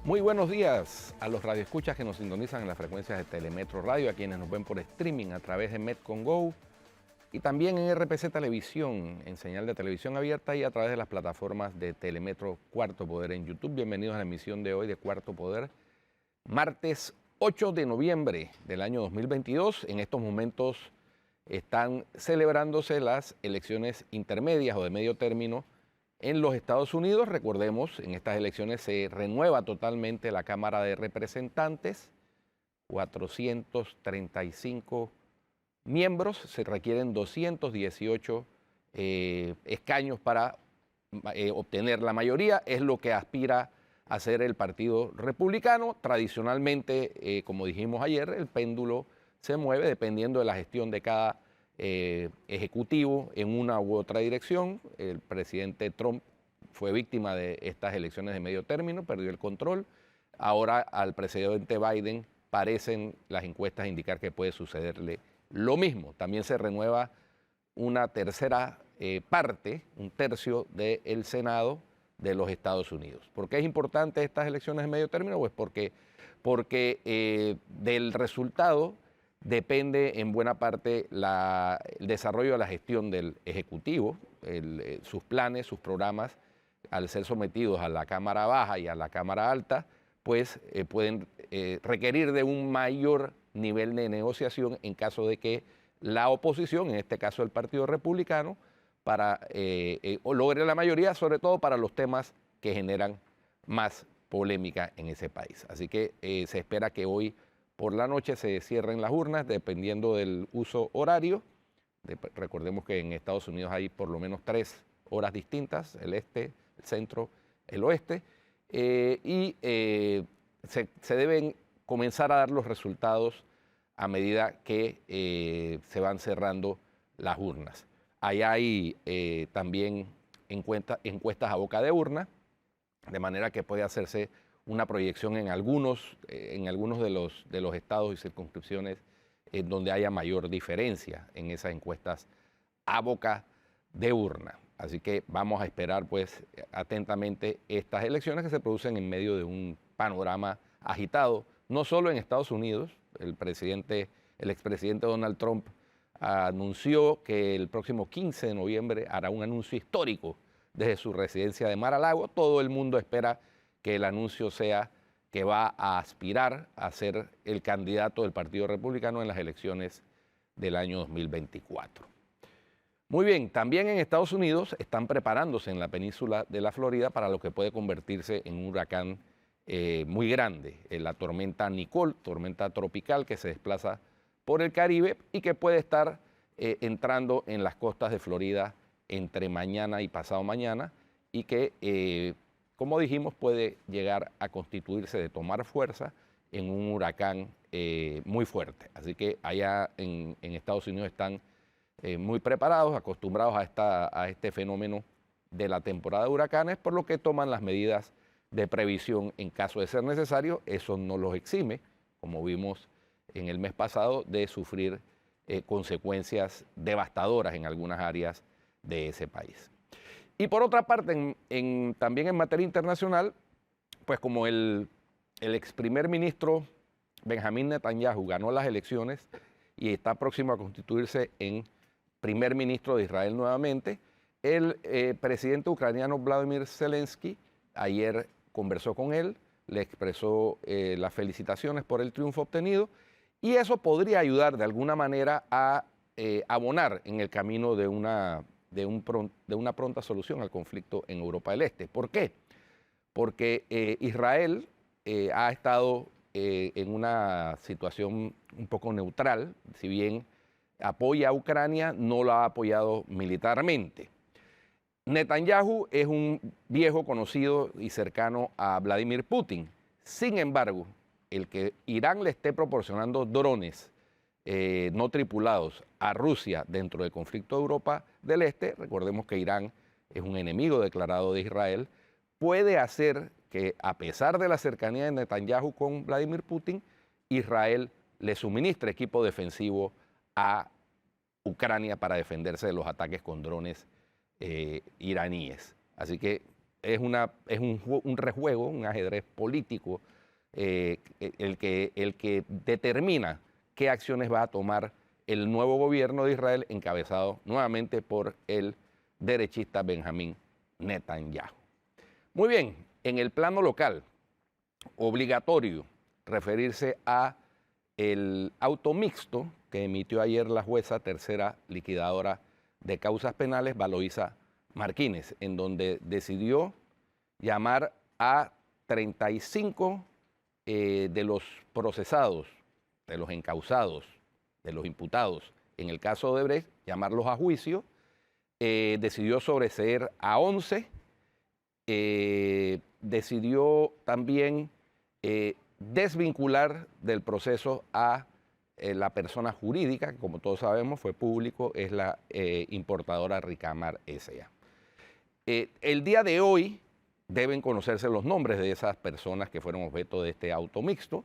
Muy buenos días a los radioescuchas que nos sintonizan en las frecuencias de Telemetro Radio, a quienes nos ven por streaming a través de Metcon Go y también en RPC Televisión, en señal de televisión abierta y a través de las plataformas de Telemetro Cuarto Poder en YouTube. Bienvenidos a la emisión de hoy de Cuarto Poder, martes 8 de noviembre del año 2022. En estos momentos están celebrándose las elecciones intermedias o de medio término en los Estados Unidos. Recordemos, en estas elecciones se renueva totalmente la Cámara de Representantes, 435 miembros, se requieren 218 escaños para obtener la mayoría, es lo que aspira a hacer el Partido Republicano. Tradicionalmente, como dijimos ayer, el péndulo se mueve dependiendo de la gestión de cada ejecutivo en una u otra dirección. El presidente Trump fue víctima de estas elecciones de medio término, perdió el control. Ahora al presidente Biden parecen las encuestas indicar que puede sucederle lo mismo. También se renueva una tercera parte, un tercio del Senado de los Estados Unidos. ¿Por qué es importante estas elecciones de medio término? Pues porque del resultado depende en buena parte el desarrollo de la gestión del Ejecutivo, sus planes, sus programas, al ser sometidos a la Cámara Baja y a la Cámara Alta, pues pueden requerir de un mayor nivel de negociación en caso de que la oposición, en este caso el Partido Republicano, logre la mayoría, sobre todo para los temas que generan más polémica en ese país. Así que se espera que hoy por la noche se cierren las urnas, dependiendo del uso horario. Recordemos que en Estados Unidos hay por lo menos 3 horas distintas, el este, el centro, el oeste, se deben comenzar a dar los resultados a medida que se van cerrando las urnas. Allá hay también encuestas a boca de urna, de manera que puede hacerse una proyección en algunos de los estados y circunscripciones en donde haya mayor diferencia en esas encuestas a boca de urna. Así que vamos a esperar pues atentamente estas elecciones que se producen en medio de un panorama agitado, no solo en Estados Unidos. El expresidente Donald Trump anunció que el próximo 15 de noviembre hará un anuncio histórico desde su residencia de Mar-a-Lago. Todo el mundo espera que el anuncio sea que va a aspirar a ser el candidato del Partido Republicano en las elecciones del año 2024. Muy bien, también en Estados Unidos están preparándose en la península de la Florida para lo que puede convertirse en un huracán muy grande, la tormenta Nicole, tormenta tropical que se desplaza por el Caribe y que puede estar entrando en las costas de Florida entre mañana y pasado mañana, y que como dijimos, puede llegar a constituirse, de tomar fuerza, en un huracán muy fuerte. Así que allá en Estados Unidos están muy preparados, acostumbrados a este fenómeno de la temporada de huracanes, por lo que toman las medidas de previsión en caso de ser necesario. Eso no los exime, como vimos en el mes pasado, de sufrir consecuencias devastadoras en algunas áreas de ese país. Y por otra parte, también en materia internacional, pues como el ex primer ministro Benjamín Netanyahu ganó las elecciones y está próximo a constituirse en primer ministro de Israel nuevamente, el presidente ucraniano Vladimir Zelensky ayer conversó con él, le expresó las felicitaciones por el triunfo obtenido, y eso podría ayudar de alguna manera a abonar en el camino de una pronta solución al conflicto en Europa del Este. ¿Por qué? Porque Israel ha estado en una situación un poco neutral. Si bien apoya a Ucrania, no la ha apoyado militarmente. Netanyahu es un viejo conocido y cercano a Vladimir Putin. Sin embargo, el que Irán le esté proporcionando drones no tripulados a Rusia dentro del conflicto de Europa del Este, recordemos que Irán es un enemigo declarado de Israel, puede hacer que, a pesar de la cercanía de Netanyahu con Vladimir Putin, Israel le suministre equipo defensivo a Ucrania para defenderse de los ataques con drones iraníes. Así que es un rejuego, un ajedrez político, el que determina qué acciones va a tomar el nuevo gobierno de Israel, encabezado nuevamente por el derechista Benjamín Netanyahu. Muy bien, en el plano local, obligatorio referirse a el auto mixto que emitió ayer la jueza tercera liquidadora de causas penales, Valoisa Martínez, en donde decidió llamar a 35 de los procesados, de los encausados, de los imputados, en el caso de Odebrecht, llamarlos a juicio, decidió sobreseer a 11, decidió también desvincular del proceso a la persona jurídica, que como todos sabemos fue público, es la importadora Ricamar S.A. El día de hoy deben conocerse los nombres de esas personas que fueron objeto de este auto mixto.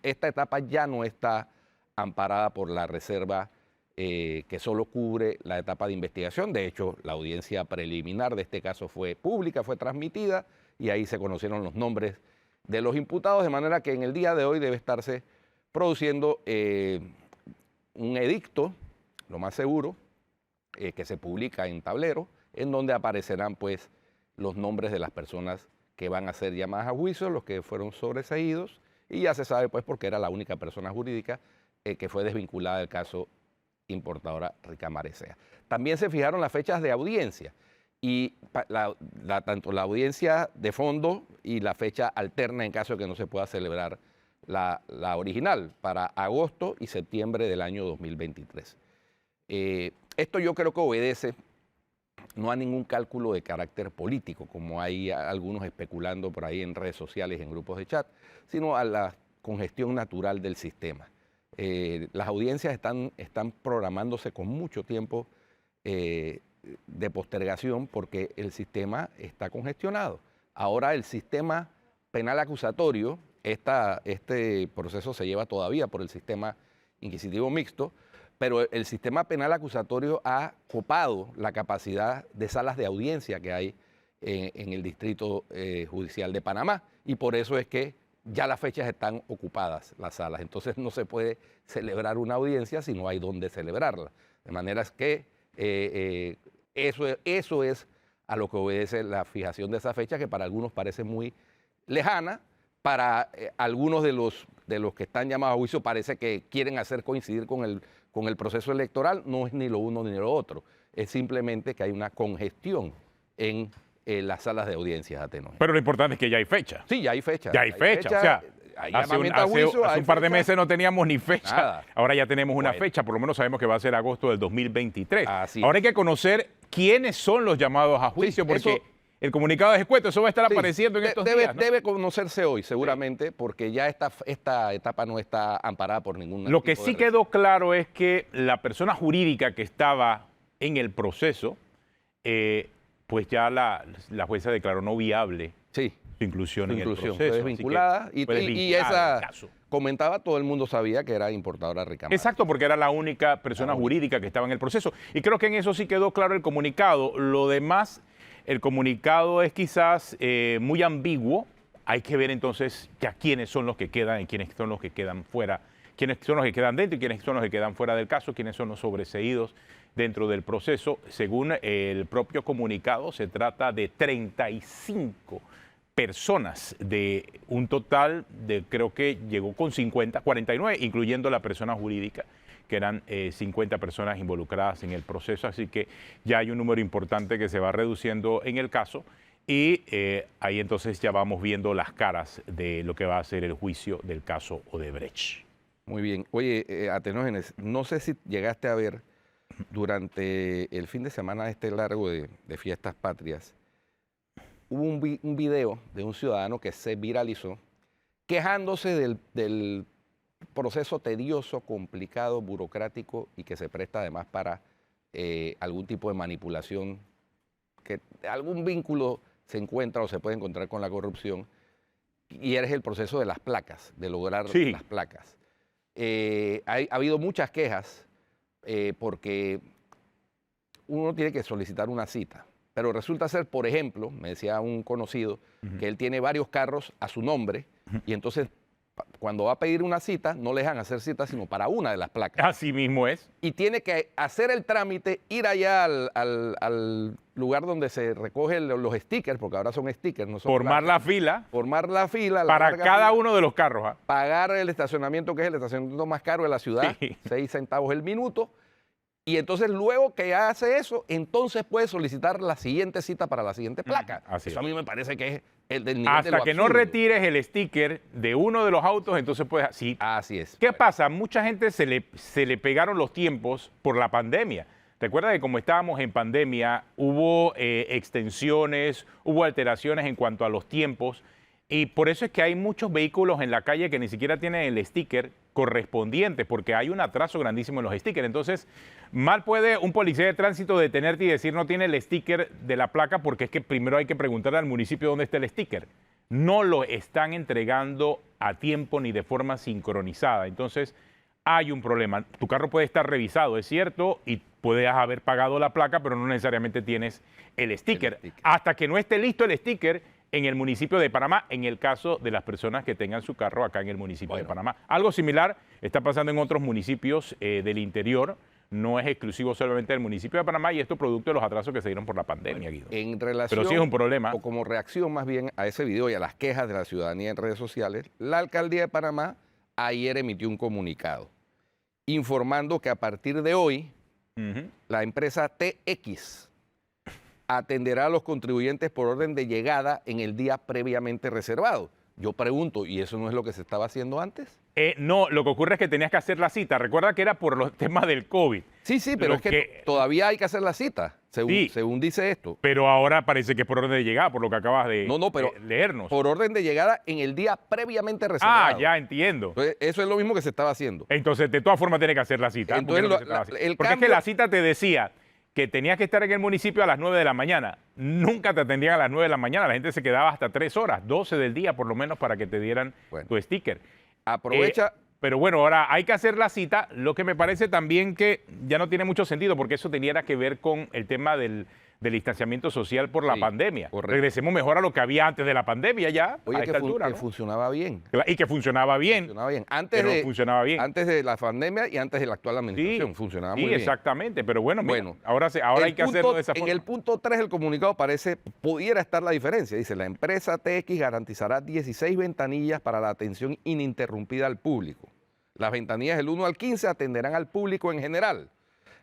Esta etapa ya no está amparada por la reserva que solo cubre la etapa de investigación. De hecho, la audiencia preliminar de este caso fue pública, fue transmitida y ahí se conocieron los nombres de los imputados, de manera que en el día de hoy debe estarse produciendo un edicto, lo más seguro, que se publica en tablero, en donde aparecerán pues los nombres de las personas que van a ser llamadas a juicio, los que fueron sobreseídos, y ya se sabe pues porque era la única persona jurídica que fue desvinculada del caso importadora Ricamar S.A. También se fijaron las fechas de audiencia y tanto la audiencia de fondo y la fecha alterna en caso de que no se pueda celebrar la original para agosto y septiembre del año 2023. Esto yo creo que obedece no a ningún cálculo de carácter político, como hay algunos especulando por ahí en redes sociales, en grupos de chat, sino a la congestión natural del sistema. Las audiencias están programándose con mucho tiempo de postergación porque el sistema está congestionado. Ahora el sistema penal acusatorio, este proceso se lleva todavía por el sistema inquisitivo mixto, pero el sistema penal acusatorio ha copado la capacidad de salas de audiencia que hay en el Distrito Judicial de Panamá y por eso es que ya las fechas están ocupadas, las salas. Entonces no se puede celebrar una audiencia si no hay dónde celebrarla. De manera que eso es a lo que obedece la fijación de esa fecha, que para algunos parece muy lejana, para algunos de los que están llamados a juicio parece que quieren hacer coincidir con el proceso electoral. No es ni lo uno ni lo otro, es simplemente que hay una congestión en las salas de audiencias, Atenor. Pero lo importante es que ya hay fecha. Sí, ya hay fecha. Ya hay fecha, o sea, hace un par de meses no teníamos ni fecha. Nada. Ahora ya tenemos una fecha, por lo menos sabemos que va a ser agosto del 2023. Ahora hay que conocer quiénes son los llamados a juicio, porque el comunicado es escueto, eso va a estar apareciendo en estos días, ¿no? Debe conocerse hoy, seguramente, porque ya esta etapa no está amparada por ningún... Lo que sí quedó claro es que la persona jurídica que estaba en el proceso, pues ya la jueza declaró no viable su inclusión en el proceso. Fue desvinculada y esa comentaba, todo el mundo sabía que era importadora Ricamar. Exacto, porque era la única persona jurídica que estaba en el proceso. Y creo que en eso sí quedó claro el comunicado. Lo demás, el comunicado es quizás muy ambiguo. Hay que ver entonces ya quiénes son los que quedan y quiénes son los que quedan fuera, quiénes son los que quedan dentro y quiénes son los que quedan fuera del caso, quiénes son los sobreseídos dentro del proceso. Según el propio comunicado, se trata de 35 personas de un total de, creo que llegó con 49, incluyendo la persona jurídica, que eran 50 personas involucradas en el proceso. Así que ya hay un número importante que se va reduciendo en el caso y ahí entonces ya vamos viendo las caras de lo que va a ser el juicio del caso Odebrecht. Muy bien. Oye, Atenógenes, no sé si llegaste a ver durante el fin de semana largo de Fiestas Patrias, hubo un video de un ciudadano que se viralizó quejándose del proceso tedioso, complicado, burocrático y que se presta además para algún tipo de manipulación, que algún vínculo se encuentra o se puede encontrar con la corrupción, y es el proceso de las placas, de lograr las placas. Ha habido muchas quejas porque uno tiene que solicitar una cita pero resulta ser, por ejemplo, me decía un conocido, que él tiene varios carros a su nombre y entonces cuando va a pedir una cita, no le dejan hacer cita sino para una de las placas. Así mismo es. Y tiene que hacer el trámite, ir allá al lugar donde se recogen los stickers, porque ahora son stickers, no son Formar placas. la fila Formar la fila. para larga cada fila, uno de los carros. ¿Ah? pagar el estacionamiento, que es el estacionamiento más caro de la ciudad, Sí. 6 centavos el minuto. Y entonces luego que ya hace eso, entonces puede solicitar la siguiente cita para la siguiente placa. Así Eso es. a mí me parece que es el del nivel de Hasta lo que no absurdo. retires el sticker de uno de los autos, entonces puedes... Sí. Así es. ¿Qué pasa? Mucha gente se le pegaron los tiempos por la pandemia. Recuerda que como estábamos en pandemia, hubo extensiones, hubo alteraciones en cuanto a los tiempos, y por eso es que hay muchos vehículos en la calle que ni siquiera tienen el sticker correspondiente, porque hay un atraso grandísimo en los stickers. Entonces, mal puede un policía de tránsito detenerte y decir no tiene el sticker de la placa, porque es que primero hay que preguntarle al municipio dónde está el sticker. No lo están entregando a tiempo ni de forma sincronizada. Entonces, hay un problema. Tu carro puede estar revisado, es cierto, y puedes haber pagado la placa, pero no necesariamente tienes el sticker. Hasta que no esté listo el sticker en el municipio de Panamá, en el caso de las personas que tengan su carro acá en el municipio de Panamá. Algo similar está pasando en otros municipios del interior. No es exclusivo solamente del municipio de Panamá, y esto producto de los atrasos que se dieron por la pandemia, Guido. En relación, Pero sí es un problema. o como reacción más bien a ese video y a las quejas de la ciudadanía en redes sociales, la Alcaldía de Panamá ayer emitió un comunicado informando que a partir de hoy la empresa TX atenderá a los contribuyentes por orden de llegada en el día previamente reservado. Yo pregunto, ¿y eso no es lo que se estaba haciendo antes? No, lo que ocurre es que tenías que hacer la cita. Recuerda que era por los temas del COVID. Sí, sí, pero Lo es que todavía hay que hacer la cita, Sí. según dice esto. Pero ahora parece que es por orden de llegada, por lo que acabas de No, pero leernos. por orden de llegada en el día previamente reservado. Ah, ya entiendo. Entonces, eso es lo mismo que se estaba haciendo. Entonces, de todas formas, tienes que hacer la cita. Entonces, porque es lo que se estaba haciendo. el Porque es que cambio- la cita te decía que tenías que estar en el municipio a las 9 de la mañana. Nunca te atendían a las 9 de la mañana. La gente se quedaba hasta 3 horas, 12 del día por lo menos, para que te dieran Bueno. tu sticker. Aprovecha. Pero bueno, ahora hay que hacer la cita, lo que me parece también que ya no tiene mucho sentido, porque eso tenía que ver con el tema del distanciamiento social por la Sí, pandemia. correcto. Regresemos mejor a lo que había antes de la pandemia ya, Oye, a esta altura. que ¿no? funcionaba bien. Y que funcionaba bien. Funcionaba bien. Pero funcionaba bien. Antes de la pandemia y antes de la actual administración. Funcionaba muy sí, bien. exactamente. Pero bueno, mira, Bueno, ahora hay que hacerlo de esa forma. En el punto 3 del comunicado pudiera estar la diferencia. Dice, la empresa TX garantizará 16 ventanillas para la atención ininterrumpida al público. Las ventanillas del 1 al 15 atenderán al público en general.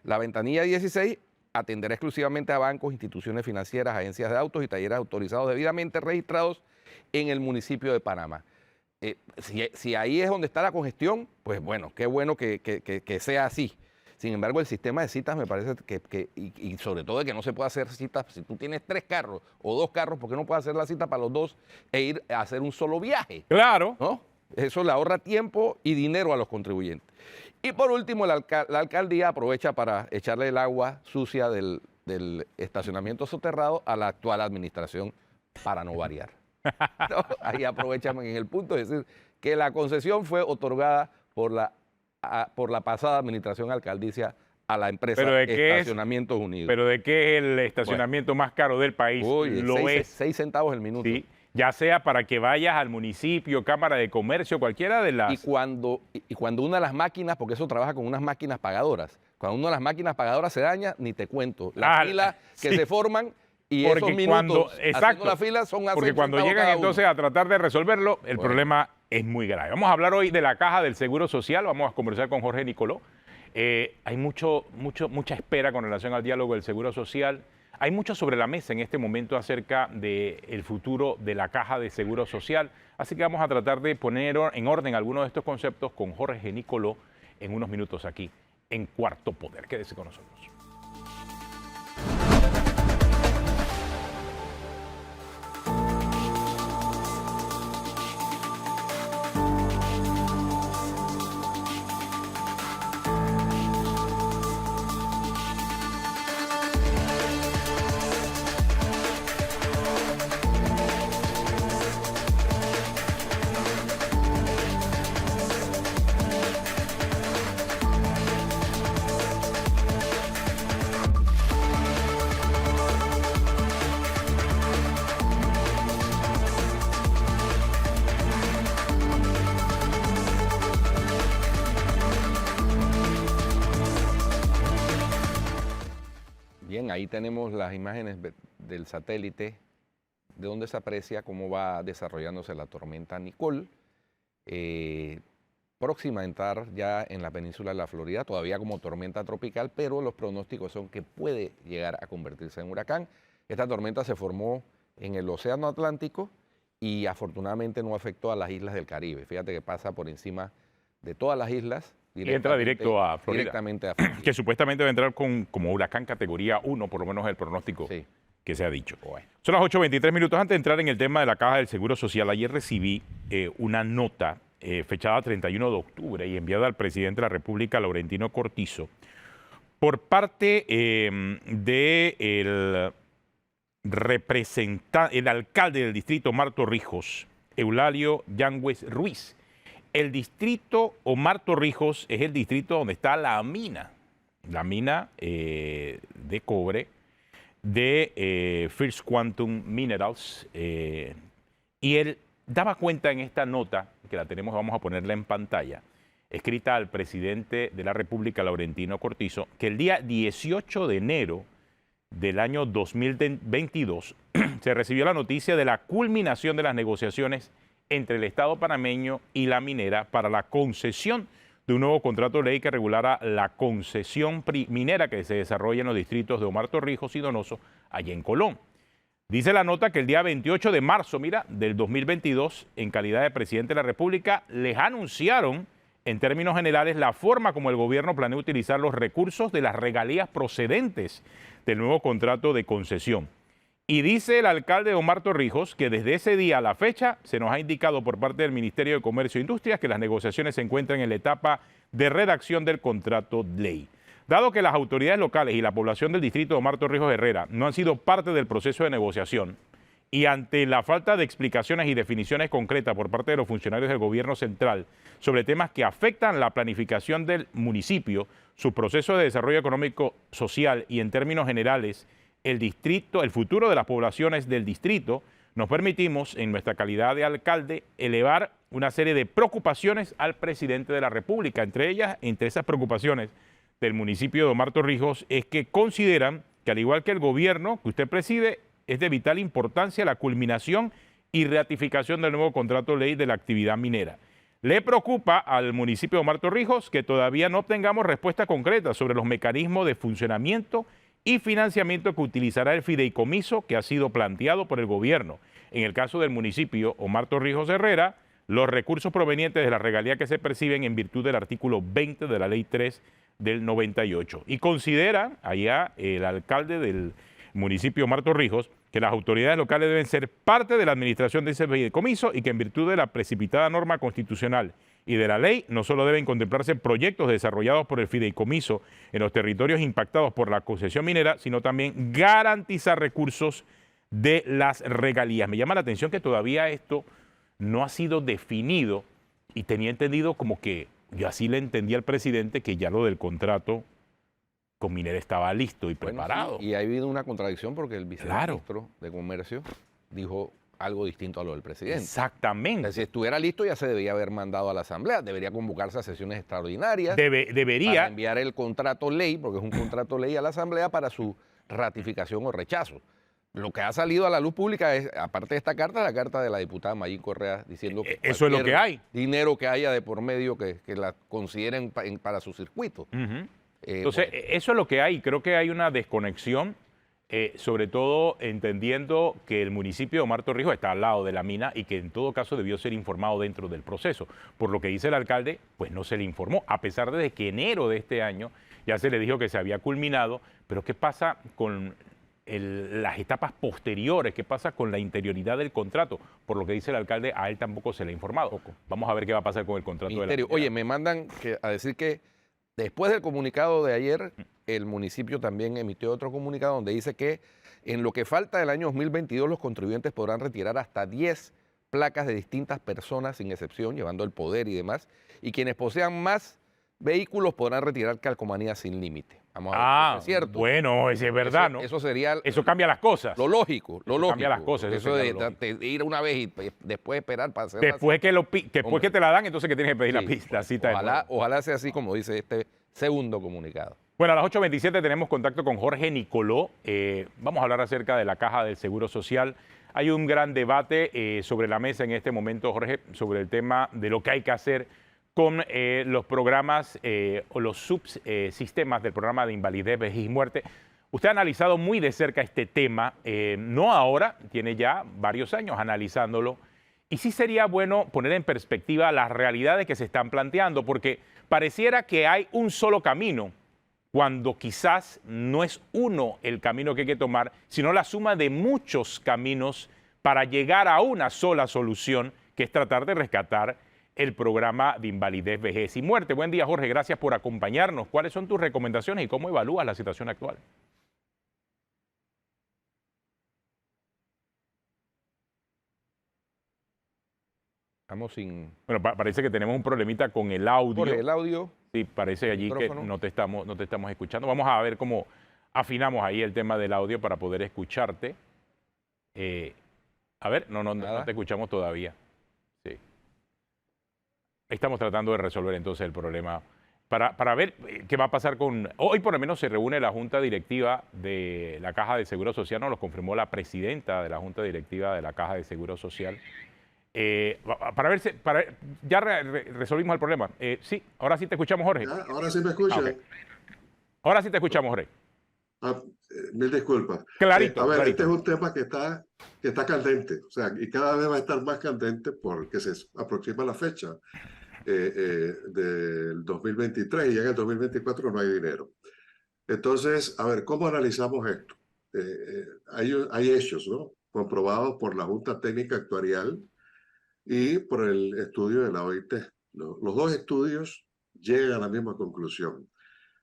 La ventanilla 16 atenderá exclusivamente a bancos, instituciones financieras, agencias de autos y talleres autorizados debidamente registrados en el municipio de Panamá. Si ahí es donde está la congestión, pues bueno, qué bueno que sea así. Sin embargo, el sistema de citas me parece y sobre todo de que no se puede hacer citas, si tú tienes 3 carros o 2 carros, ¿por qué no puedes hacer la cita para los 2 e ir a hacer un solo viaje? Claro. ¿No? Eso le ahorra tiempo y dinero a los contribuyentes. Y por último, la alcaldía aprovecha para echarle el agua sucia del estacionamiento soterrado a la actual administración para no variar. ¿No? Ahí aprovechan en el punto de decir que la concesión fue otorgada por la pasada administración alcaldicia a la empresa Estacionamientos Unidos. Pero de qué es el estacionamiento más caro del país. Oye, lo es. 6 centavos el minuto. Sí, ya sea para que vayas al municipio, Cámara de Comercio, cualquiera de las... Y cuando una de las máquinas, porque eso trabaja con unas máquinas pagadoras, cuando una de las máquinas pagadoras se daña, ni te cuento. Las filas que sí. se forman y Porque esos minutos exacto, haciendo la fila son a porque 6 cuando centavos llegan cada uno. entonces a tratar de resolverlo, el Bueno. problema es muy grave. Vamos a hablar hoy de la caja del Seguro Social, vamos a conversar con Jorge Nicoló. Hay mucha espera con relación al diálogo del Seguro Social. Hay mucho sobre la mesa en este momento acerca del futuro de la caja de Seguro Social, así que vamos a tratar de poner en orden algunos de estos conceptos con Jorge Nicoló en unos minutos aquí en Cuarto Poder. Quédese con nosotros. Bien, ahí tenemos las imágenes del satélite de donde se aprecia cómo va desarrollándose la tormenta Nicole, próxima a entrar ya en la península de la Florida, todavía como tormenta tropical, pero los pronósticos son que puede llegar a convertirse en huracán. Esta tormenta se formó en el Océano Atlántico y afortunadamente no afectó a las islas del Caribe. Fíjate que pasa por encima de todas las islas. Y entra directo a Florida. Directamente a Florida. Que supuestamente va a entrar como huracán categoría 1, por lo menos el pronóstico que se ha dicho. Bueno. Son las 8:23 minutos. Antes de entrar en el tema de la Caja del Seguro Social, ayer recibí una nota fechada 31 de octubre y enviada al presidente de la República, Laurentino Cortizo, por parte del el alcalde del distrito Omar Torrijos, Eulalio Yangües Ruiz. El distrito Omar Torrijos es el distrito donde está la mina de cobre de First Quantum Minerals. Y él daba cuenta en esta nota, que la tenemos, vamos a ponerla en pantalla, escrita al presidente de la República, Laurentino Cortizo, que el día 18 de enero del año 2022 se recibió la noticia de la culminación de las negociaciones entre el Estado panameño y la minera para la concesión de un nuevo contrato de ley que regulara la concesión minera que se desarrolla en los distritos de Omar Torrijos y Donoso, allá en Colón. Dice la nota que el día 28 de marzo, del 2022, en calidad de presidente de la República, les anunciaron, en términos generales, la forma como el gobierno planea utilizar los recursos de las regalías procedentes del nuevo contrato de concesión. Y dice el alcalde Omar Torrijos que desde ese día a la fecha se nos ha indicado por parte del Ministerio de Comercio e Industrias que las negociaciones se encuentran en la etapa de redacción del contrato de ley. Dado que las autoridades locales y la población del distrito de Omar Torrijos Herrera no han sido parte del proceso de negociación y ante la falta de explicaciones y definiciones concretas por parte de los funcionarios del gobierno central sobre temas que afectan la planificación del municipio, su proceso de desarrollo económico, social y en términos generales, el futuro de las poblaciones del distrito, nos permitimos, en nuestra calidad de alcalde, elevar una serie de preocupaciones al presidente de la República. Entre esas preocupaciones del municipio de Omar Torrijos es que consideran que, al igual que el gobierno que usted preside, es de vital importancia la culminación y ratificación del nuevo contrato de ley de la actividad minera. Le preocupa al municipio de Omar Torrijos que todavía no obtengamos respuesta concreta sobre los mecanismos de funcionamiento y financiamiento que utilizará el fideicomiso que ha sido planteado por el gobierno. En el caso del municipio Omar Torrijos Herrera, los recursos provenientes de la regalía que se perciben en virtud del artículo 20 de la Ley 3 del 98. Y considera allá el alcalde del municipio Omar Torrijos que las autoridades locales deben ser parte de la administración de ese fideicomiso y que en virtud de la precipitada norma constitucional y de la ley no solo deben contemplarse proyectos desarrollados por el fideicomiso en los territorios impactados por la concesión minera, sino también garantizar recursos de las regalías. Me llama la atención que todavía esto no ha sido definido y tenía entendido como que, yo así le entendí al presidente, que ya lo del contrato con minera estaba listo y preparado. Sí, y ha habido una contradicción porque el viceministro de Comercio dijo algo distinto a lo del presidente. Exactamente. Si estuviera listo ya se debía haber mandado a la Asamblea, debería convocarse a sesiones extraordinarias. Debería. Para enviar el contrato ley, porque es un contrato ley a la Asamblea para su ratificación o rechazo. Lo que ha salido a la luz pública es, aparte de esta carta, la carta de la diputada Mayín Correa diciendo que eso es lo que hay. Dinero que haya de por medio que la consideren para su circuito. Entonces, eso es lo que hay. Creo que hay una desconexión, sobre todo entendiendo que el municipio de Omar Torrijos está al lado de la mina y que en todo caso debió ser informado dentro del proceso. Por lo que dice el alcalde, pues no se le informó, a pesar de que enero de este año ya se le dijo que se había culminado. Pero ¿qué pasa con las etapas posteriores? ¿Qué pasa con la interioridad del contrato? Por lo que dice el alcalde, a él tampoco se le ha informado. Vamos a ver qué va a pasar con el contrato de la mina. Oye, me mandan a decir que después del comunicado de ayer, el municipio también emitió otro comunicado donde dice que en lo que falta del año 2022 los contribuyentes podrán retirar hasta 10 placas de distintas personas sin excepción, llevando el poder y demás, y quienes posean más vehículos podrán retirar calcomanías sin límite. Vamos a ver si es cierto. Bueno, eso es verdad, ¿no? Eso sería... Eso cambia las cosas. Lo lógico. Cambia las cosas. Eso de ir una vez y después esperar para hacer... Después que te la dan, entonces que tienes que pedir la cita. Ojalá sea así como dice este segundo comunicado. Bueno, a las 8:27 tenemos contacto con Jorge Nicoló. Vamos a hablar acerca de la Caja del Seguro Social. Hay un gran debate sobre la mesa en este momento, Jorge, sobre el tema de lo que hay que hacer con los programas o los subsistemas del programa de invalidez, vejez y muerte. Usted ha analizado muy de cerca este tema, no ahora, tiene ya varios años analizándolo. Y sí sería bueno poner en perspectiva las realidades que se están planteando, porque pareciera que hay un solo camino, cuando quizás no es uno el camino que hay que tomar, sino la suma de muchos caminos para llegar a una sola solución, que es tratar de rescatar el programa de invalidez, vejez y muerte. Buen día, Jorge, gracias por acompañarnos. ¿Cuáles son tus recomendaciones y cómo evalúas la situación actual? Estamos sin... Bueno, parece que tenemos un problemita con el audio. Jorge, el audio. Sí, parece allí que no te estamos escuchando. Vamos a ver cómo afinamos ahí el tema del audio para poder escucharte. A ver, no te escuchamos todavía. Sí. Estamos tratando de resolver entonces el problema para ver qué va a pasar con... Hoy por lo menos se reúne la Junta Directiva de la Caja de Seguro Social, nos lo confirmó la presidenta de la Junta Directiva de la Caja de Seguro Social. Para ver si ya resolvimos el problema. Sí, ahora sí te escuchamos, Jorge. ¿Ya? Ahora sí me escucha. Okay. Ahora sí te escuchamos, Jorge. Mil disculpas. Clarito, a ver, clarito. este es un tema que está candente, o sea, y cada vez va a estar más candente porque se aproxima la fecha del 2023 y ya en el 2024 no hay dinero. Entonces, a ver, ¿cómo analizamos esto? Hay hechos, ¿no? Comprobados por la Junta Técnica Actuarial y por el estudio de la OIT. Los dos estudios llegan a la misma conclusión.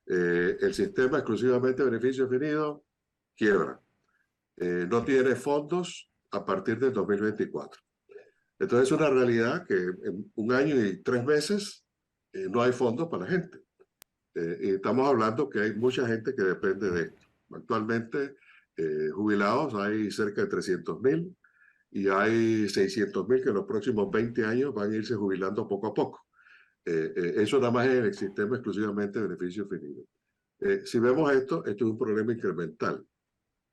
El sistema exclusivamente beneficio definido quiebra. No tiene fondos a partir del 2024. Entonces es una realidad que en 1 año y 3 meses no hay fondos para la gente. Y estamos hablando que hay mucha gente que depende de esto. Actualmente, jubilados hay cerca de 300.000 y hay 600.000 que en los próximos 20 años van a irse jubilando poco a poco. Eso nada más es en el sistema exclusivamente de beneficio definido. Si vemos esto es un problema incremental.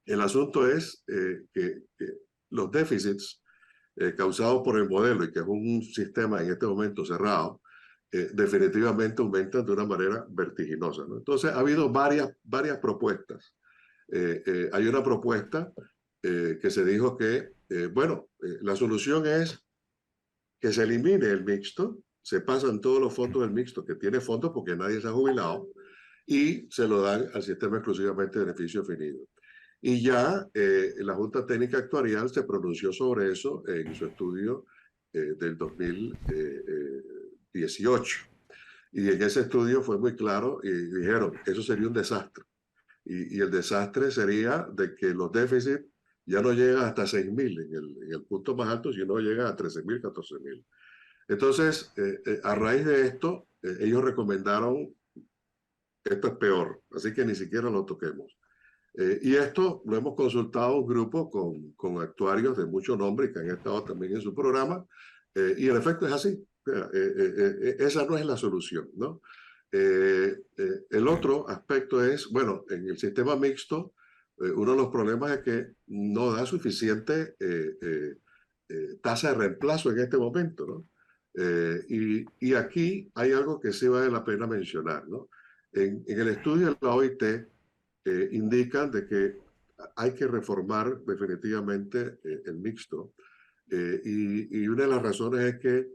El asunto es que los déficits causados por el modelo y que es un sistema en este momento cerrado, definitivamente aumentan de una manera vertiginosa, ¿no? Entonces ha habido varias propuestas. Hay una propuesta que se dijo que, la solución es que se elimine el mixto, se pasan todos los fondos del mixto, que tiene fondos porque nadie se ha jubilado, y se lo dan al sistema exclusivamente de beneficio definido. Y ya la Junta Técnica Actuarial se pronunció sobre eso en su estudio del 2018. Y en ese estudio fue muy claro y dijeron, eso sería un desastre. Y el desastre sería de que los déficits ya no llegan hasta 6.000 en el punto más alto, sino llegan a 13.000, 14.000. Entonces, a raíz de esto, ellos recomendaron, esto es peor, así que ni siquiera lo toquemos. Y esto lo hemos consultado un grupo con actuarios de mucho nombre que han estado también en su programa, y el efecto es así. Esa no es la solución, ¿no? El otro aspecto es, bueno, en el sistema mixto, uno de los problemas es que no da suficiente tasa de reemplazo en este momento, ¿no? Y aquí hay algo que sí vale la pena mencionar, ¿no? En el estudio de la OIT indican de que hay que reformar definitivamente el mixto, y una de las razones es que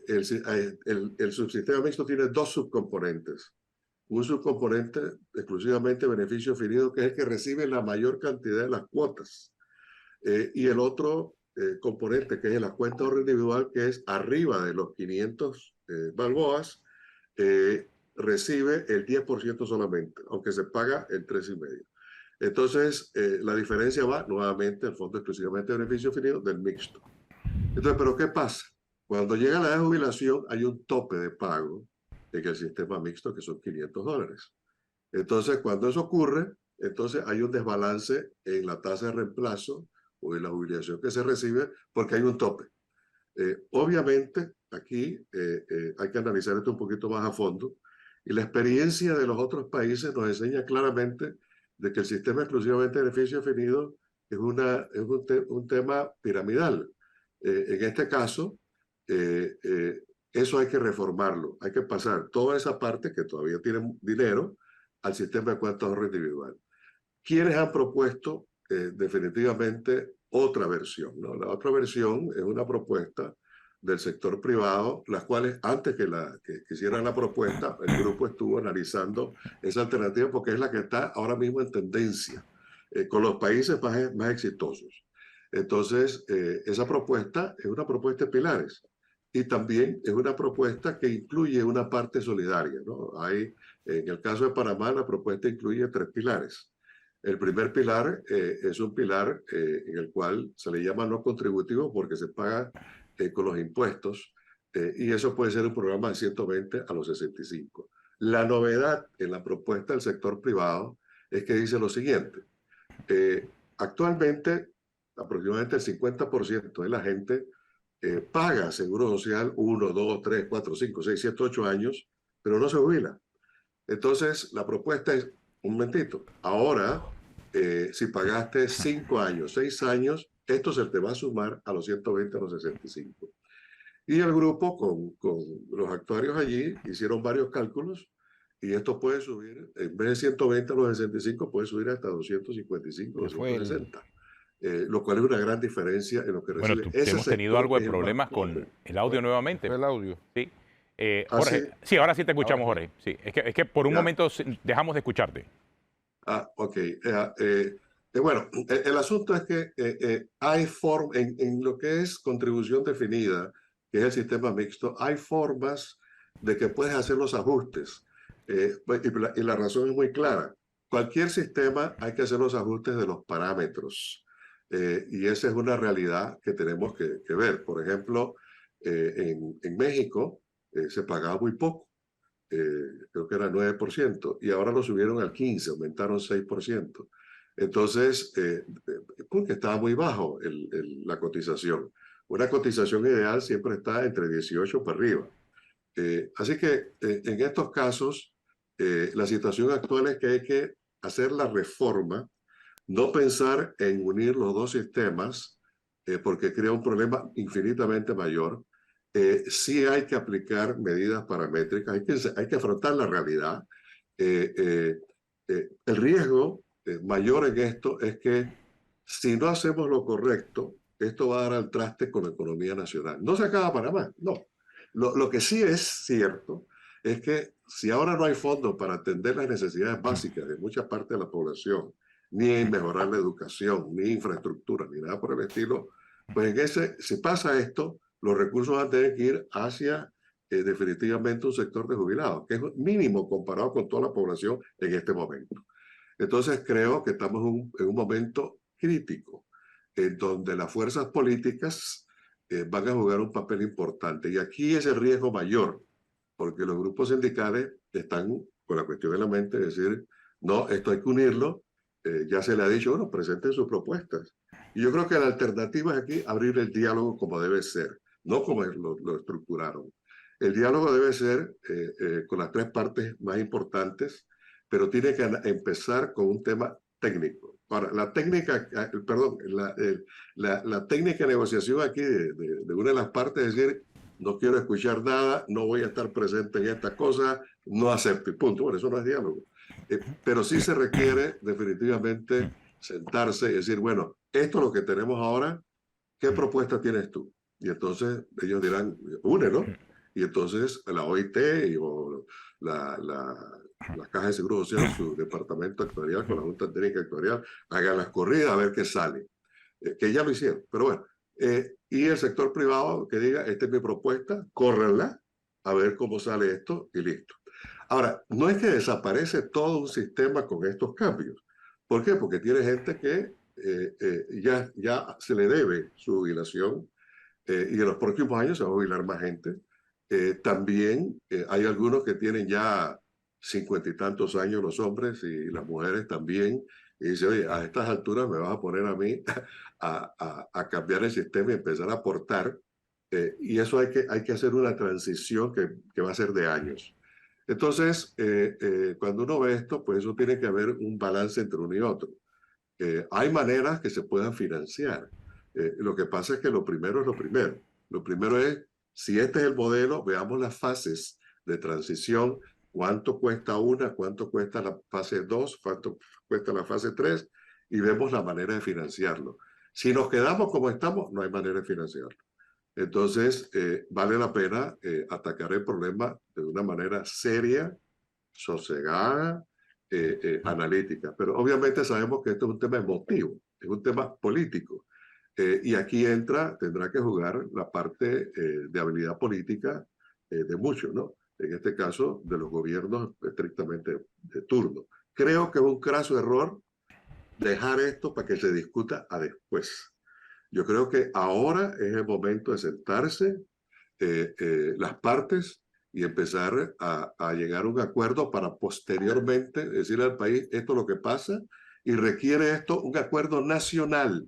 el subsistema mixto tiene 2 subcomponentes. Un subcomponente exclusivamente beneficio definido, que es el que recibe la mayor cantidad de las cuotas, y el otro componente, que es la cuenta de ahorro individual, que es arriba de los 500 balboas, recibe el 10% solamente, aunque se paga el 3,5%. Entonces, la diferencia va nuevamente al fondo exclusivamente de beneficio definido del mixto. Entonces, ¿pero qué pasa? Cuando llega la edad de jubilación, hay un tope de pago en el sistema mixto, que son $500. Entonces, cuando eso ocurre, entonces hay un desbalance en la tasa de reemplazo o en la jubilación que se recibe, porque hay un tope. Obviamente, aquí hay que analizar esto un poquito más a fondo, Y la experiencia de los otros países nos enseña claramente de que el sistema exclusivamente de beneficio definido es un tema piramidal. En este caso, eso hay que reformarlo, hay que pasar toda esa parte que todavía tiene dinero al sistema de cuentas de ahorro individual. ¿Quiénes han propuesto definitivamente otra versión? ¿No? La otra versión es una propuesta del sector privado, las cuales antes que hicieran la propuesta, el grupo estuvo analizando esa alternativa porque es la que está ahora mismo en tendencia con los países más exitosos. Entonces, esa propuesta es una propuesta de pilares y también es una propuesta que incluye una parte solidaria, ¿no? En el caso de Panamá, la propuesta incluye 3 pilares. El primer pilar es un pilar en el cual se le llama no contributivo porque se paga con los impuestos y eso puede ser un programa de 120 a los 65. La novedad en la propuesta del sector privado es que dice lo siguiente. Actualmente, aproximadamente el 50% de la gente paga seguro social 1, 2, 3, 4, 5, 6, 7, 8 años, pero no se jubila. Entonces, la propuesta es, un momentito, ahora, si pagaste 5 años, 6 años, esto se te va a sumar a los 120, a los 65. Y el grupo, con los actuarios allí, hicieron varios cálculos y esto puede subir, en vez de 120 a los 65, puede subir hasta 255, 260. Lo cual es una gran diferencia en lo que Bueno, recibe ese hemos tenido sector algo que de es el más problemas pobre. con el audio nuevamente. El audio. Sí. Ah, Jorge, sí. sí, ahora sí te escuchamos, Ahora Jorge. Sí, es que por un Ya. momento dejamos de escucharte. Ok. Bueno, el asunto es que hay formas, en lo que es contribución definida, que es el sistema mixto, hay formas de que puedes hacer los ajustes. Y la razón es muy clara. Cualquier sistema hay que hacer los ajustes de los parámetros. Y esa es una realidad que tenemos que ver. Por ejemplo, en México se pagaba muy poco. Creo que era 9%, y ahora lo subieron al 15%, aumentaron 6%. Entonces, porque estaba muy bajo la cotización. Una cotización ideal siempre está entre 18 para arriba. Así que en estos casos, la situación actual es que hay que hacer la reforma, no pensar en unir los dos sistemas, porque crea un problema infinitamente mayor. Sí hay que aplicar medidas paramétricas, hay que afrontar la realidad. El riesgo mayor en esto es que si no hacemos lo correcto, esto va a dar al traste con la economía nacional. No se acaba Panamá, no. Lo que sí es cierto es que si ahora no hay fondos para atender las necesidades básicas de mucha parte de la población, ni en mejorar la educación, ni infraestructura, ni nada por el estilo, pues si pasa esto, los recursos van a tener que ir hacia definitivamente un sector de jubilados, que es mínimo comparado con toda la población en este momento. Entonces creo que estamos en un momento crítico, en donde las fuerzas políticas van a jugar un papel importante. Y aquí es el riesgo mayor, porque los grupos sindicales están con la cuestión de la mente, es decir, no, esto hay que unirlo. Ya se le ha dicho, bueno, presenten sus propuestas. Y yo creo que la alternativa es aquí abrir el diálogo como debe ser, no como lo estructuraron. El diálogo debe ser con las 3 partes más importantes, pero tiene que empezar con un tema técnico. Ahora, la técnica, perdón, la técnica de negociación aquí de una de las partes es decir, no quiero escuchar nada, no voy a estar presente en esta cosa, no acepto y punto. Bueno, eso no es diálogo. Pero sí se requiere definitivamente sentarse y decir, bueno, esto es lo que tenemos ahora, ¿qué propuesta tienes tú? Y entonces ellos dirán, únelo. Y entonces la OIT o la Caja de Seguro Social, su departamento actuarial con la Junta Técnica Actuarial, hagan las corridas a ver qué sale. Que ya lo hicieron, pero bueno. Y el sector privado que diga, esta es mi propuesta, córrenla a ver cómo sale esto y listo. Ahora, no es que desaparece todo un sistema con estos cambios. ¿Por qué? Porque tiene gente que ya se le debe su jubilación y en los próximos años se va a jubilar más gente. También hay algunos que tienen ya 50 y tantos años los hombres y las mujeres también. Y dice, oye, a estas alturas me vas a poner a mí a cambiar el sistema y empezar a aportar. Y eso hay que hacer una transición que va a ser de años. Entonces, cuando uno ve esto, pues eso tiene que haber un balance entre uno y otro. Hay maneras que se puedan financiar. Lo que pasa es que lo primero es lo primero. Lo primero es, si este es el modelo, veamos las fases de transición, cuánto cuesta una, cuánto cuesta la fase 2, cuánto cuesta la fase 3, y vemos la manera de financiarlo. Si nos quedamos como estamos, no hay manera de financiarlo. Entonces, vale la pena atacar el problema de una manera seria, sosegada, analítica. Pero obviamente sabemos que esto es un tema emotivo, es un tema político. Y aquí tendrá que jugar la parte de habilidad política de muchos, ¿no? En este caso, de los gobiernos estrictamente de turno. Creo que es un craso error dejar esto para que se discuta a después. Yo creo que ahora es el momento de sentarse las partes y empezar a llegar a un acuerdo para posteriormente decirle al país esto es lo que pasa y requiere esto un acuerdo nacional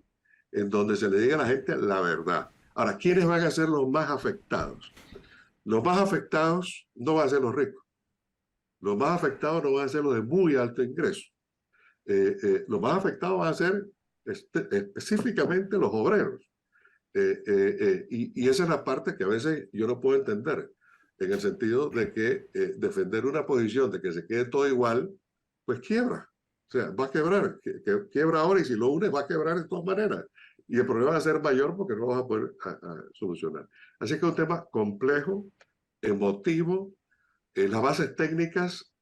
en donde se le diga a la gente la verdad. Ahora, ¿quiénes van a ser los más afectados? Los más afectados no van a ser los ricos. Los más afectados no van a ser los de muy alto ingreso. Los más afectados van a ser específicamente los obreros. Y esa es la parte que a veces yo no puedo entender, en el sentido de que defender una posición de que se quede todo igual, pues quiebra. O sea, va a quebrar, quiebra ahora y si lo unes va a quebrar de todas maneras. Y el problema va a ser mayor porque no lo vas a poder solucionar. Así que es un tema complejo, emotivo. Las bases técnicas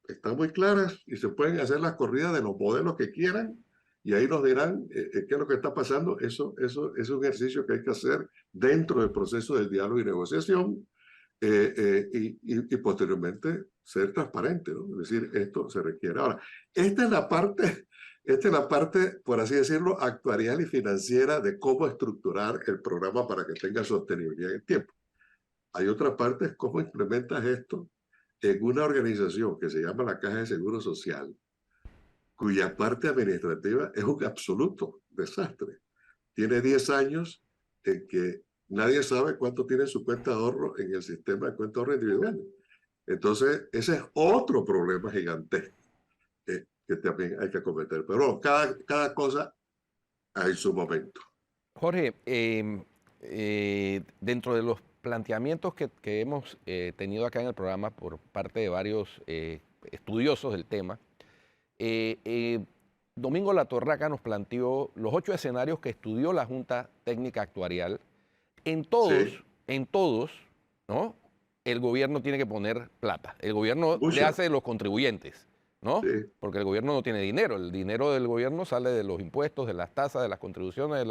están muy claras y se pueden hacer las corridas de los modelos que quieran y ahí nos dirán qué es lo que está pasando. Eso es un ejercicio que hay que hacer dentro del proceso del diálogo y negociación y posteriormente ser transparente, ¿no? Es decir, esto se requiere. Ahora, esta es la parte, por así decirlo, actuarial y financiera de cómo estructurar el programa para que tenga sostenibilidad en el tiempo. Hay otra parte, es cómo implementas esto en una organización que se llama la Caja de Seguro Social, cuya parte administrativa es un absoluto desastre. Tiene 10 años en que nadie sabe cuánto tiene su cuenta de ahorro en el sistema de cuenta de ahorro individual. Entonces, ese es otro problema gigantesco que también hay que acometer. Pero cada cosa hay su momento. Jorge, dentro de los planteamientos que hemos tenido acá en el programa por parte de varios estudiosos del tema, Domingo Latorraca nos planteó los 8 escenarios que estudió la Junta Técnica Actuarial. En todos, ¿no? El gobierno tiene que poner plata. El gobierno le hace de los contribuyentes, ¿no? Sí. Porque el gobierno no tiene dinero. El dinero del gobierno sale de los impuestos, de las tasas, de las contribuciones,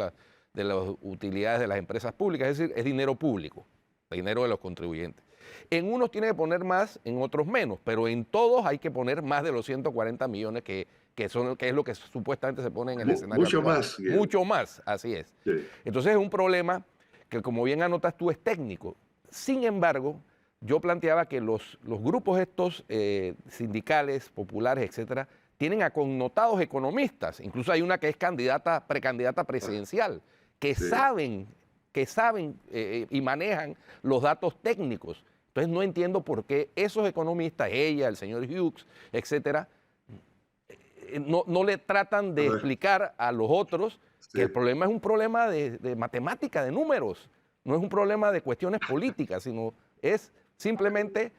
de las utilidades de las empresas públicas. Es decir, es dinero público, dinero de los contribuyentes. En unos tiene que poner más, en otros menos, pero en todos hay que poner más de los 140 millones que es lo que supuestamente se pone en el escenario mucho actual. más. Mucho más, así es. Sí. Entonces es un problema que, como bien anotas tú, es técnico. Sin embargo, yo planteaba que los grupos estos sindicales, populares, etcétera, tienen a connotados economistas. Incluso hay una que es precandidata presidencial, que saben y manejan los datos técnicos. Entonces no entiendo por qué esos economistas, ella, el señor Hughes, etcétera, no le tratan de explicar a los otros que el problema es un problema de matemática, de números, no es un problema de cuestiones políticas, sino es simplemente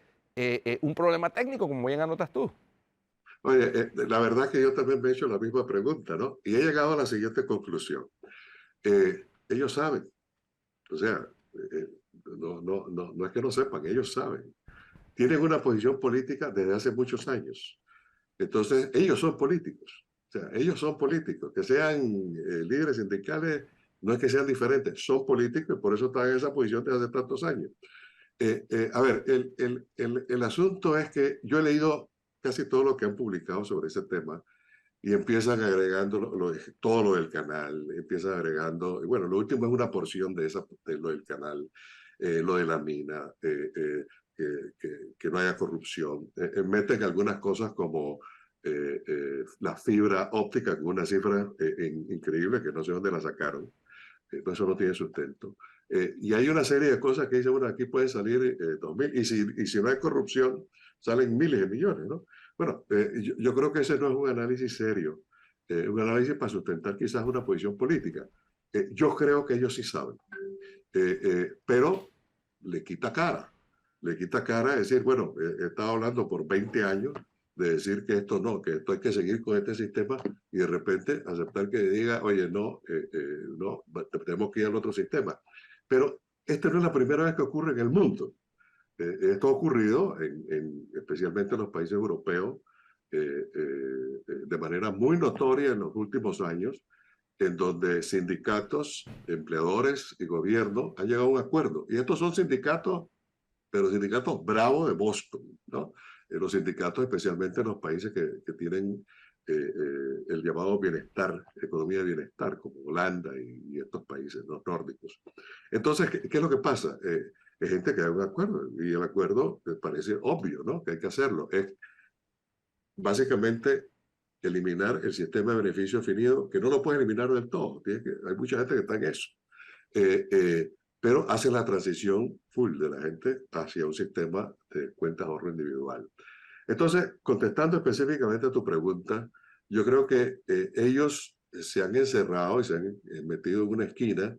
un problema técnico, como bien anotas tú. Oye, la verdad es que yo también me he hecho la misma pregunta, ¿no? Y he llegado a la siguiente conclusión. Ellos saben, o sea, no es que no sepan, ellos saben. Tienen una posición política desde hace muchos años. Entonces, ellos son políticos. O sea, ellos son políticos. Que sean líderes sindicales, no es que sean diferentes, son políticos y por eso están en esa posición desde hace tantos años. A ver, el asunto es que yo he leído casi todo lo que han publicado sobre ese tema y empiezan agregando todo lo del canal, empiezan agregando, y bueno, lo último es una porción de lo del canal, lo de la mina, que no haya corrupción. Meten algunas cosas como la fibra óptica, que es una cifra increíble que no sé dónde la sacaron. Eso no tiene sustento. Y hay una serie de cosas que dicen, bueno, aquí puede salir 2000, y si no hay corrupción, salen miles de millones, ¿no? Bueno, yo creo que ese no es un análisis serio, un análisis para sustentar quizás una posición política. Yo creo que ellos sí saben, pero le quita cara decir, bueno, he estado hablando por 20 años de decir que esto no, que esto hay que seguir con este sistema y de repente aceptar que diga, oye, no, no, tenemos que ir al otro sistema. Pero esta no es la primera vez que ocurre en el mundo. Esto ha ocurrido especialmente en los países europeos de manera muy notoria en los últimos años, en donde sindicatos, empleadores y gobierno han llegado a un acuerdo. Y estos son sindicatos, pero sindicatos bravos de Boston, ¿no? Los sindicatos, especialmente en los países que tienen el llamado bienestar, economía de bienestar, como Holanda y estos países, ¿no?, nórdicos. Entonces, ¿qué es lo que pasa? Es gente que hay un acuerdo, y el acuerdo me parece obvio, ¿no?, que hay que hacerlo. Es básicamente eliminar el sistema de beneficio definido, que no lo puede eliminar del todo. Hay mucha gente que está en eso. Pero hace la transición full de la gente hacia un sistema de cuentas de ahorro individual. Entonces, contestando específicamente a tu pregunta, yo creo que ellos se han encerrado y se han metido en una esquina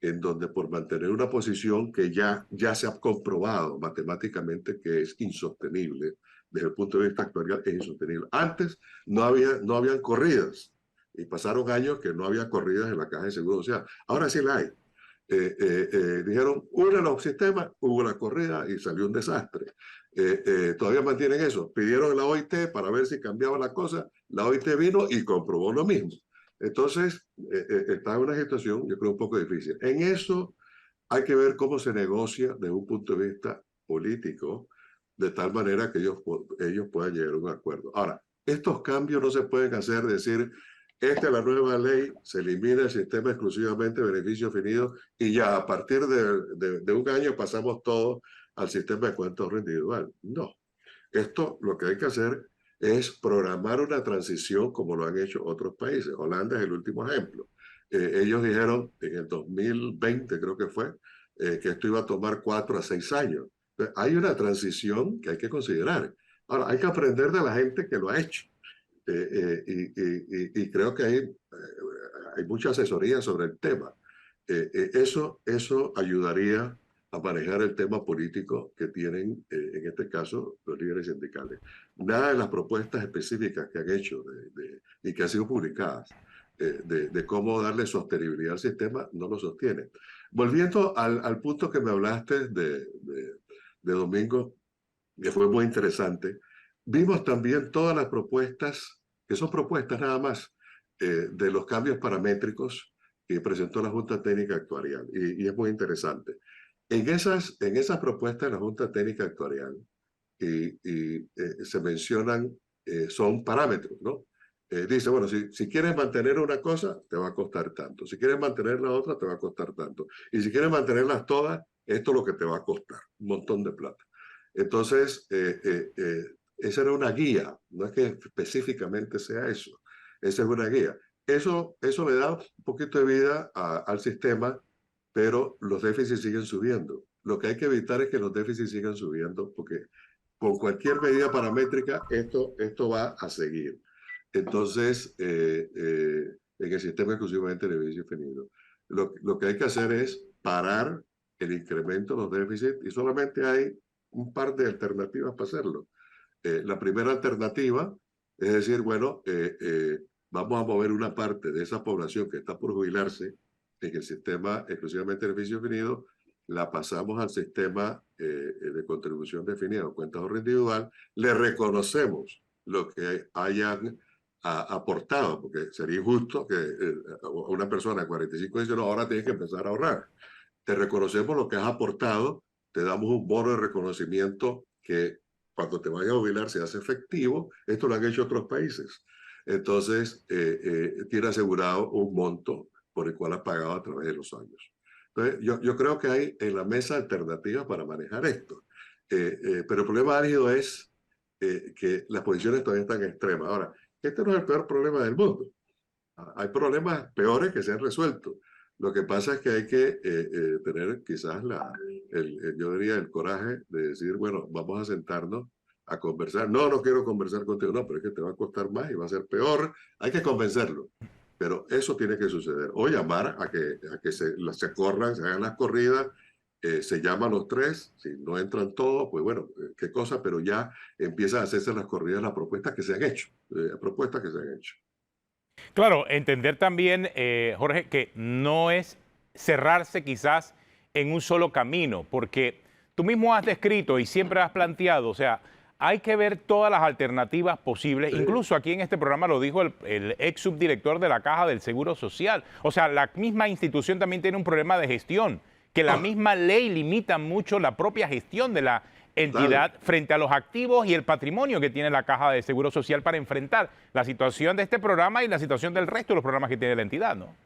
en donde por mantener una posición que ya se ha comprobado matemáticamente que es insostenible, desde el punto de vista actuarial es insostenible. Antes no habían corridas y pasaron años que no había corridas en la Caja de Seguro Social. Ahora sí la hay. Dijeron, uno los sistemas, hubo la corrida y salió un desastre. Todavía mantienen eso. Pidieron a la OIT para ver si cambiaba la cosa. La OIT vino y comprobó lo mismo. Entonces, está en una situación, yo creo, un poco difícil. En eso hay que ver cómo se negocia desde un punto de vista político, de tal manera que ellos puedan llegar a un acuerdo. Ahora, estos cambios no se pueden hacer, decir, esta es la nueva ley, se elimina el sistema exclusivamente de beneficio definido y ya a partir de un año pasamos todo al sistema de cuenta de ahorro individual. No. Esto lo que hay que hacer es programar una transición como lo han hecho otros países. Holanda es el último ejemplo. Ellos dijeron en el 2020, creo que fue, que esto iba a tomar 4 a 6 años. Entonces, hay una transición que hay que considerar. Ahora, hay que aprender de la gente que lo ha hecho. Y creo que hay mucha asesoría sobre el tema. Eso ayudaría a manejar el tema político que tienen, en este caso, los líderes sindicales. Nada de las propuestas específicas que han hecho y que han sido publicadas de cómo darle sostenibilidad al sistema no lo sostiene. Volviendo al punto que me hablaste de Domingo, que fue muy interesante, vimos también todas las propuestas, que son propuestas nada más, de los cambios paramétricos que presentó la Junta Técnica Actuarial, y es muy interesante. En esas propuestas de la Junta Técnica Actuarial se mencionan, son parámetros, ¿no? Dice, bueno, si quieres mantener una cosa, te va a costar tanto. Si quieres mantener la otra, te va a costar tanto. Y si quieres mantenerlas todas, esto es lo que te va a costar, un montón de plata. Entonces, esa era una guía, no es que específicamente sea eso, esa es una guía. Eso le da un poquito de vida al sistema, pero los déficits siguen subiendo. Lo que hay que evitar es que los déficits sigan subiendo, porque con cualquier medida paramétrica esto va a seguir. Entonces, en el sistema exclusivamente de beneficio definido, lo que hay que hacer es parar el incremento de los déficits y solamente hay un par de alternativas para hacerlo. La primera alternativa es decir, bueno, vamos a mover una parte de esa población que está por jubilarse en el sistema exclusivamente de beneficio definido, la pasamos al sistema de contribución definida o cuenta de ahorro individual, le reconocemos lo que hayan aportado, porque sería injusto que una persona de 45 dice, no, ahora tienes que empezar a ahorrar. Te reconocemos lo que has aportado, te damos un bono de reconocimiento que cuando te vayas a jubilar se hace efectivo. Esto lo han hecho otros países. Entonces, tiene asegurado un monto por el cual ha pagado a través de los años. Entonces, yo creo que hay en la mesa alternativas para manejar esto. Pero el problema álgido es que las posiciones todavía están extremas. Ahora, este no es el peor problema del mundo. Hay problemas peores que se han resuelto. Lo que pasa es que hay que tener quizás yo diría el coraje de decir, bueno, vamos a sentarnos a conversar. No, no quiero conversar contigo. No, pero es que te va a costar más y va a ser peor. Hay que convencerlo. Pero eso tiene que suceder. O llamar a que se corran, se hagan las corridas, se llaman los tres, si no entran todos, pues bueno, qué cosa, pero ya empiezan a hacerse las corridas, las propuestas que se han hecho, propuestas que se han hecho. Claro, entender también, Jorge, que no es cerrarse quizás en un solo camino, porque tú mismo has descrito y siempre has planteado, o sea, hay que ver todas las alternativas posibles. Sí. Incluso aquí en este programa lo dijo el ex subdirector de la Caja del Seguro Social. O sea, la misma institución también tiene un problema de gestión, que la misma ley limita mucho la propia gestión de la entidad frente a los activos y el patrimonio que tiene la Caja de Seguro Social para enfrentar la situación de este programa y la situación del resto de los programas que tiene la entidad, ¿no?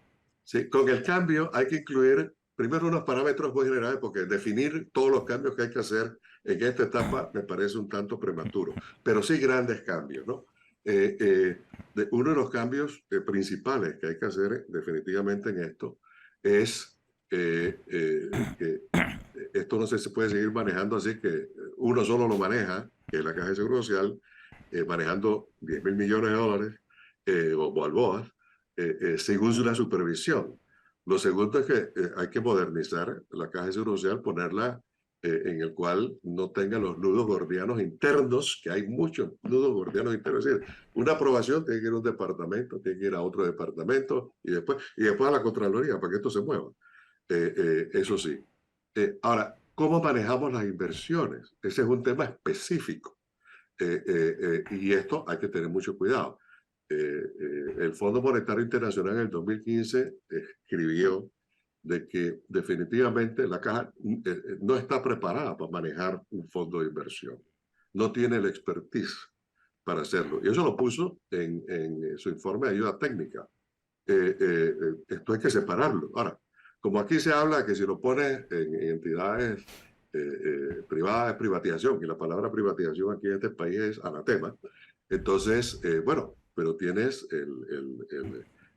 Sí, con el cambio hay que incluir primero unos parámetros muy generales, porque definir todos los cambios que hay que hacer en esta etapa me parece un tanto prematuro, pero sí grandes cambios, ¿no? Uno de los cambios principales que hay que hacer definitivamente en esto es que esto no se puede seguir manejando así, que uno solo lo maneja, que es la Caja de Seguro Social, manejando 10.000 millones de dólares o balboas, sin una supervisión. Lo segundo es que hay que modernizar la Caja de Seguro Social, ponerla en el cual no tenga los nudos gordianos internos, que hay muchos nudos gordianos internos. Es decir, una aprobación tiene que ir a un departamento, tiene que ir a otro departamento y después a la Contraloría para que esto se mueva. Eso sí. Ahora, ¿cómo manejamos las inversiones? Ese es un tema específico. Y esto hay que tener mucho cuidado. El Fondo Monetario Internacional en el 2015 escribió de que definitivamente la Caja no está preparada para manejar un fondo de inversión. No tiene el expertise para hacerlo. Y eso lo puso en su informe de ayuda técnica. Esto hay que separarlo. Ahora, como aquí se habla que si lo pones en entidades privadas es privatización, y la palabra privatización aquí en este país es anatema, entonces, bueno, pero tienes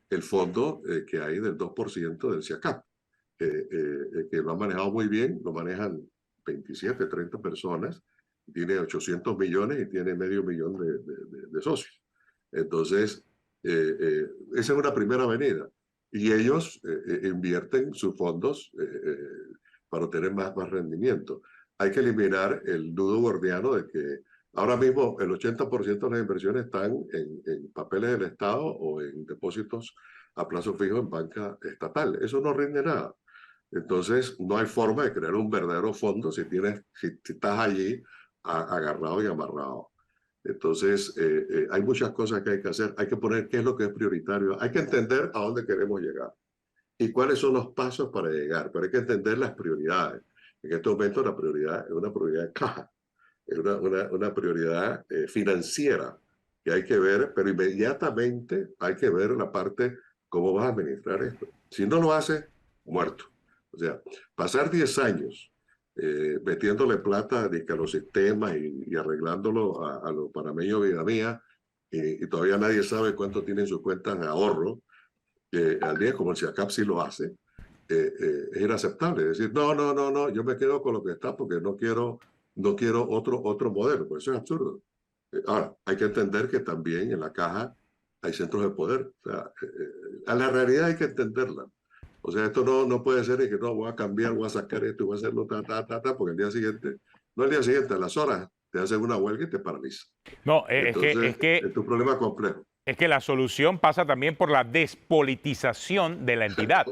el fondo que hay del 2% del CIACAP, que lo han manejado muy bien, lo manejan 27, 30 personas, tiene 800 millones y tiene medio millón de socios. Entonces, esa es una primera avenida. Y ellos invierten sus fondos para obtener más rendimiento. Hay que eliminar el nudo gordiano de que ahora mismo el 80% de las inversiones están en papeles del Estado o en depósitos a plazo fijo en banca estatal. Eso no rinde nada. Entonces, no hay forma de crear un verdadero fondo si estás allí agarrado y amarrado. Entonces, hay muchas cosas que hay que hacer. Hay que poner qué es lo que es prioritario. Hay que entender a dónde queremos llegar y cuáles son los pasos para llegar. Pero hay que entender las prioridades. En este momento la prioridad es una prioridad de caja, es una prioridad financiera que hay que ver, pero inmediatamente hay que ver la parte, cómo vas a administrar esto. Si no lo haces, muerto. O sea, pasar 10 años metiéndole plata a los sistemas y arreglándolo a los panameños vida mía, y todavía nadie sabe cuánto tienen sus cuentas de ahorro al día, como el CIACAP sí lo hace, es inaceptable. Es decir, no, yo me quedo con lo que está porque no quiero otro modelo. Pues eso es absurdo. Ahora, hay que entender que también en la caja hay centros de poder. O sea, a la realidad hay que entenderla. O sea, esto no puede ser de que no, voy a cambiar, voy a sacar esto, voy a hacerlo, porque el día siguiente, no el día siguiente, a las horas, te hacen una huelga y te paraliza. No, Entonces, es un problema complejo. es que la solución pasa también por la despolitización de la entidad.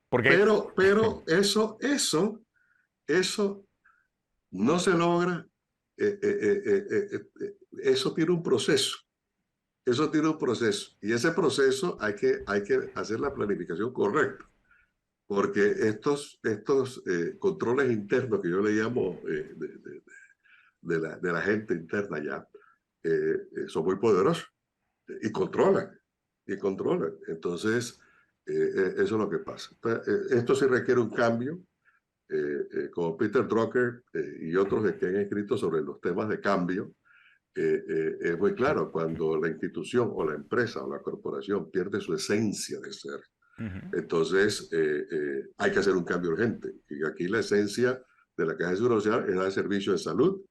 Porque Pero eso no se logra. Eso tiene un proceso. Eso tiene un proceso. Y ese proceso hay que hacer la planificación correcta. Porque estos controles internos que yo le llamo de la gente interna ya, son muy poderosos y controlan. Entonces, eso es lo que pasa. Esto sí requiere un cambio. Como Peter Drucker y otros que han escrito sobre los temas de cambio, es muy claro, cuando la institución o la empresa o la corporación pierde su esencia de ser, entonces hay que hacer un cambio urgente. Y aquí la esencia de la Caja de Seguro Social es dar servicio de salud,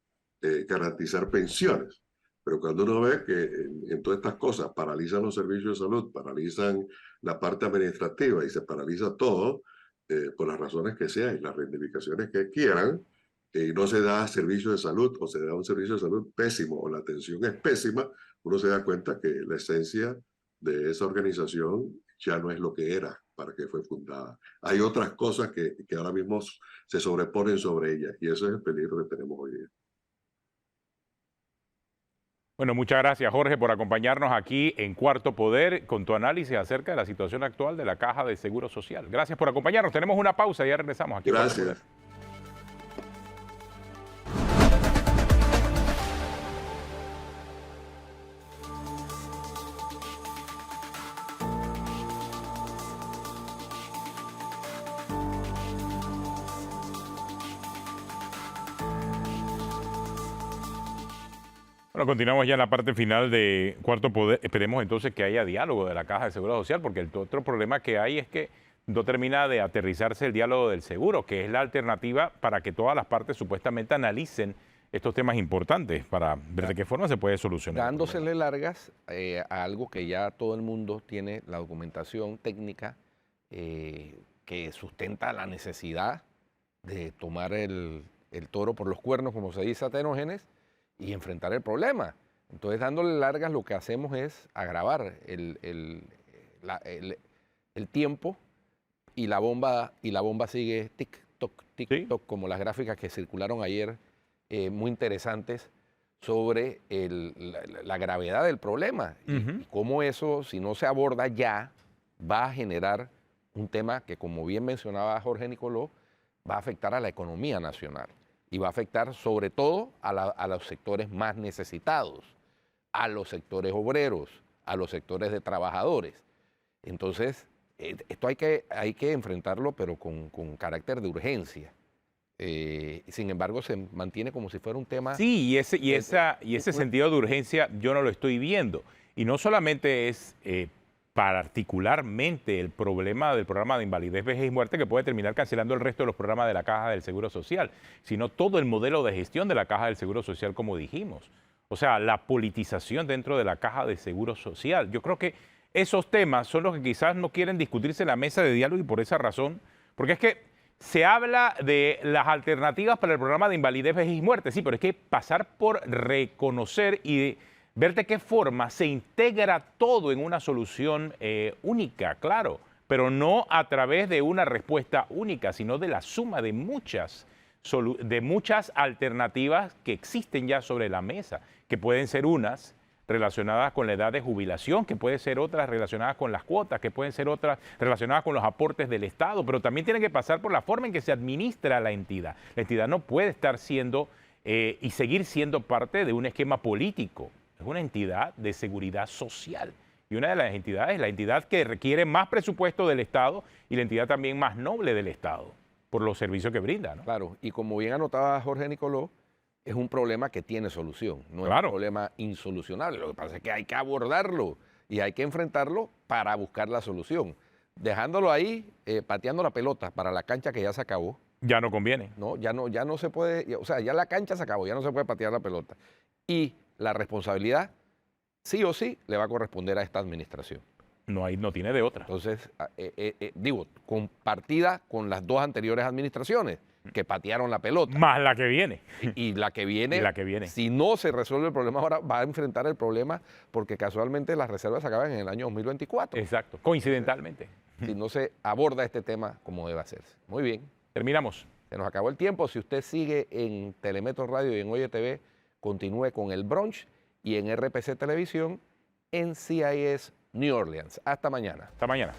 garantizar pensiones. Pero cuando uno ve que en todas estas cosas paralizan los servicios de salud, paralizan la parte administrativa y se paraliza todo, por las razones que sean y las reivindicaciones que quieran, y no se da servicio de salud o se da un servicio de salud pésimo o la atención es pésima, uno se da cuenta que la esencia de esa organización ya no es lo que era para que fue fundada. Hay otras cosas que ahora mismo se sobreponen sobre ella y ese es el peligro que tenemos hoy día. Bueno, muchas gracias, Jorge, por acompañarnos aquí en Cuarto Poder con tu análisis acerca de la situación actual de la Caja de Seguro Social. Gracias por acompañarnos. Tenemos una pausa y ya regresamos aquí. Gracias. Bueno, continuamos ya en la parte final de Cuarto Poder. Esperemos entonces que haya diálogo de la Caja de Seguro Social, porque el otro problema que hay es que no termina de aterrizarse el diálogo del seguro, que es la alternativa para que todas las partes supuestamente analicen estos temas importantes para ver de qué forma se puede solucionar. Dándosele largas a algo que ya todo el mundo tiene la documentación técnica que sustenta la necesidad de tomar el toro por los cuernos, como se dice a Tenógenes, y enfrentar el problema. Entonces, dándole largas, lo que hacemos es agravar el tiempo y la bomba sigue tic-toc, tic-toc, ¿sí? Como las gráficas que circularon ayer, muy interesantes, sobre la gravedad del problema y cómo eso, si no se aborda ya, va a generar un tema que, como bien mencionaba Jorge Nicoló, va a afectar a la economía nacional. Y va a afectar sobre todo a los sectores más necesitados, a los sectores obreros, a los sectores de trabajadores. Entonces, esto hay que enfrentarlo, pero con carácter de urgencia. Sin embargo, se mantiene como si fuera un tema... Sí, y ese sentido de urgencia yo no lo estoy viendo. Y no solamente es particularmente el problema del programa de invalidez, vejez y muerte, que puede terminar cancelando el resto de los programas de la Caja del Seguro Social, sino todo el modelo de gestión de la Caja del Seguro Social, como dijimos. O sea, la politización dentro de la Caja de Seguro Social. Yo creo que esos temas son los que quizás no quieren discutirse en la mesa de diálogo, y por esa razón, porque es que se habla de las alternativas para el programa de invalidez, vejez y muerte, sí, pero es que pasar por reconocer y ver de qué forma se integra todo en una solución única, claro, pero no a través de una respuesta única, sino de la suma de muchas alternativas que existen ya sobre la mesa, que pueden ser unas relacionadas con la edad de jubilación, que pueden ser otras relacionadas con las cuotas, que pueden ser otras relacionadas con los aportes del Estado, pero también tienen que pasar por la forma en que se administra la entidad. La entidad no puede estar siendo y seguir siendo parte de un esquema político. Es una entidad de seguridad social y una de las entidades, la entidad que requiere más presupuesto del Estado y la entidad también más noble del Estado por los servicios que brinda, ¿no? Claro, y como bien anotaba Jorge Nicoló, es un problema que tiene solución, no es un problema insolucionable. Lo que pasa es que hay que abordarlo y hay que enfrentarlo para buscar la solución. Dejándolo ahí, pateando la pelota para la cancha que ya se acabó. Ya no conviene. No, ya no se puede, o sea, ya la cancha se acabó, ya no se puede patear la pelota. Y la responsabilidad, sí o sí, le va a corresponder a esta administración. No tiene de otra. Entonces, compartida con las dos anteriores administraciones que patearon la pelota. Más la que viene. Y la que viene, si no se resuelve el problema ahora, va a enfrentar el problema porque casualmente las reservas se acaban en el año 2024. Exacto, coincidentalmente. Si no se aborda este tema como debe hacerse. Muy bien. Terminamos. Se nos acabó el tiempo. Si usted sigue en Telemetro Radio y en Oye TV, continúe con el brunch y en RPC Televisión en CIS New Orleans. Hasta mañana. Hasta mañana.